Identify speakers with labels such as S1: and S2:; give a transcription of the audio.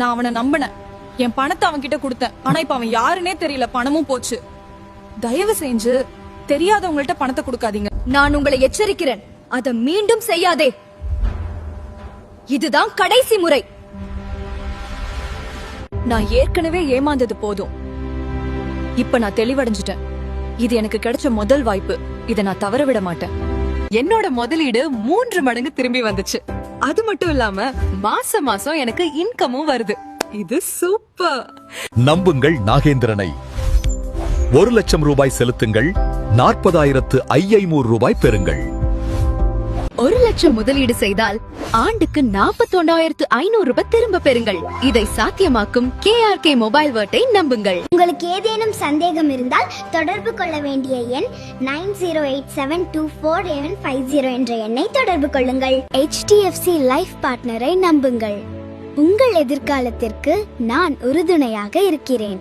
S1: நான் அவனை நம்பினேன், என் பணத்தை அவன் கிட்ட கொடுத்தேன். ஆனா இப்ப அவன் யாருன்னே தெரியல, பணமும் போச்சு. தயவு செஞ்சு தெரியாதவங்கள்ட்ட பணத்தை கொடுக்காதீங்க.
S2: நான் உங்களை எச்சரிக்கிறேன், அதை மீண்டும் செய்யாதே. இதுதான் கடைசி முறை. நான் ஏற்கனவே ஏமாந்தது போதும். இப்ப நான் தெளிவடைஞ்சிட்டேன். இது எனக்கு கிடைச்ச முதல் வாய்ப்பு. இதை நான் தவற விட மாட்டேன்.
S3: என்னோட முதலீடு 3 மடங்கு திரும்பி வந்துச்சு. அது மட்டும் இல்லாம மாசம் மாசம் எனக்கு இன்கமும் வருது. இது சூப்பர்.
S4: நம்புங்கள் நாகேந்திரனை. 1 லட்சம் ரூபாய் செலுத்துங்கள், 40,500 ரூபாய் பெறுங்கள்.
S2: 1 லட்சம் முதலீடு செய்தால் ஆண்டுக்கு 41,500 ரூபாய் திரும்ப பெறுங்கள். இதை சாத்தியமாக்கும் KRK மொபைல் வேர்ட்டை நம்புங்கள்.
S5: உங்களுக்கு ஏதேனும் சந்தேகம் இருந்தால் தொடர்பு கொள்ள வேண்டிய எண் 90872450 என்ற எண்ணை தொடர்பு கொள்ளுங்கள். HDFC லைஃப் பார்ட்னரை நம்புங்கள். உங்கள் எதிர்காலத்திற்கு நான் உறுதுணையாக இருக்கிறேன்.